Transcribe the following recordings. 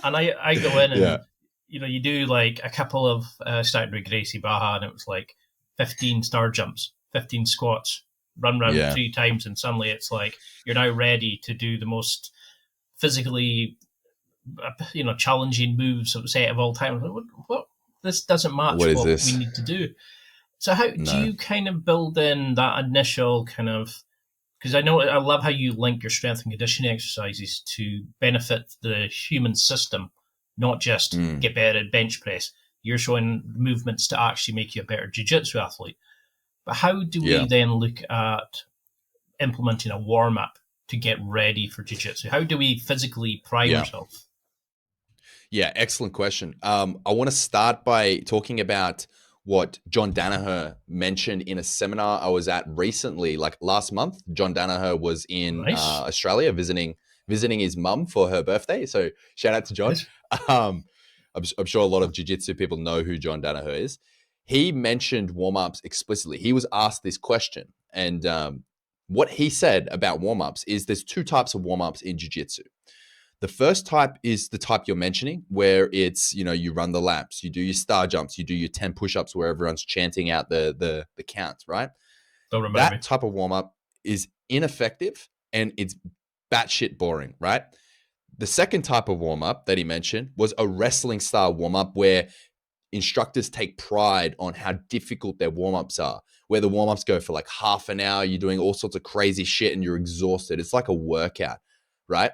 And I go in Yeah. and, you do like a couple of starting with Gracie Baja, and it was like 15 star jumps, 15 squats, run round Yeah. 3 times, and suddenly it's like you're now ready to do the most physically, challenging moves of set of all time. What? This doesn't What match is what we this? need to do. So how do No. you kind of build in that initial kind of, because I love how you link your strength and conditioning exercises to benefit the human system, not just Mm. get better at bench press. You're showing movements to actually make you a better jiu-jitsu athlete. But how do we Yeah. then look at implementing a warm-up to get ready for jiu-jitsu? How do we physically prime Yeah. ourselves? Yeah, excellent question. I want to start by talking about what John Danaher mentioned in a seminar I was at recently, like last month. John Danaher was in Nice. Australia visiting his mum for her birthday. So shout out to John. Nice. Um, I'm sure a lot of jiu-jitsu people know who John Danaher is. He mentioned warm-ups explicitly. He was asked this question, and what he said about warm-ups is there's two types of warm-ups in jiu-jitsu. The first type is the type you're mentioning, where it's, you run the laps, you do your star jumps, you do your 10 push-ups where everyone's chanting out the counts, right? Don't remind me. That type of warm-up is ineffective and it's batshit boring, right? The second type of warm-up that he mentioned was a wrestling style warm-up where instructors take pride on how difficult their warm-ups are, where the warm-ups go for like half an hour, you're doing all sorts of crazy shit and you're exhausted. It's like a workout, right?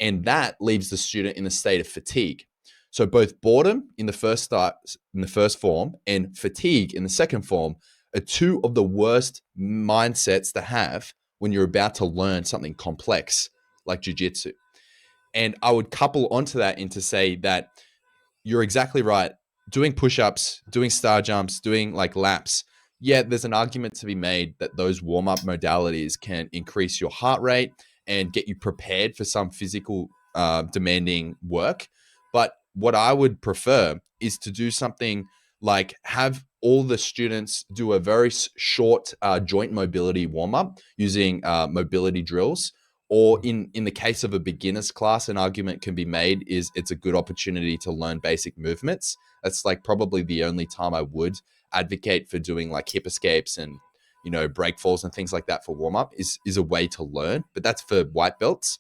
And that leaves the student in a state of fatigue. So both boredom in the first form and fatigue in the second form are two of the worst mindsets to have when you're about to learn something complex like jiu-jitsu. And I would couple onto that into say that you're exactly right. Doing push-ups, doing star jumps, doing like laps. Yeah, there's an argument to be made that those warm-up modalities can increase your heart rate and get you prepared for some physical demanding work. But what I would prefer is to do something like have all the students do a very short joint mobility warm-up using mobility drills, or in the case of a beginner's class, an argument can be made is it's a good opportunity to learn basic movements. That's like probably the only time I would advocate for doing like hip escapes and break falls and things like that for warm up is a way to learn. But that's for white belts.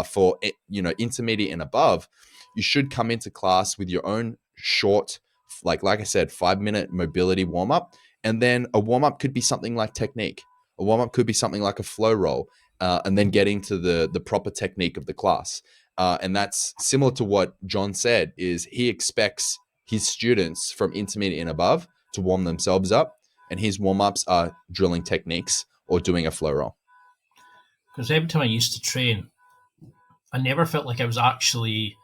For intermediate and above, you should come into class with your own short, like I said, 5-minute mobility warm up, and then a warm up could be something like technique. A warm up could be something like a flow roll, and then getting to the proper technique of the class. And that's similar to what John said, is he expects his students from intermediate and above to warm themselves up, and his warm-ups are drilling techniques or doing a flow roll. Because every time I used to train, I never felt like I was actually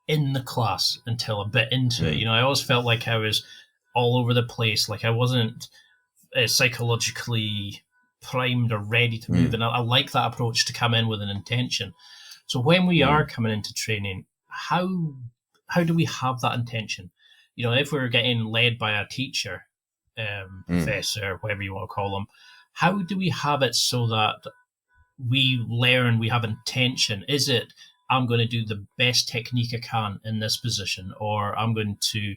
in the class until a bit into it. Mm, I always felt like I was all over the place, like I wasn't psychologically primed or ready to move. mm, And I like that approach to come in with an intention. So when we are mm, coming into training, how do we have that intention? If we're getting led by a teacher, mm. professor, whatever you want to call them, how do we have it so that we learn, we have intention? Is it, I'm going to do the best technique I can in this position, or I'm going to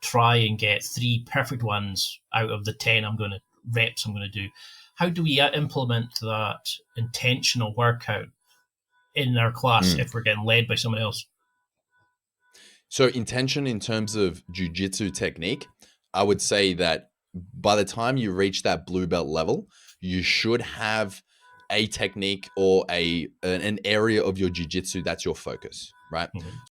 try and get 3 perfect ones out of the 10 reps I'm going to do? How do we implement that intentional workout in our class Mm. if we're getting led by someone else? So intention in terms of jiu-jitsu technique, I would say that by the time you reach that blue belt level, you should have a technique or an area of your jiu-jitsu that's your focus, right? Mhm.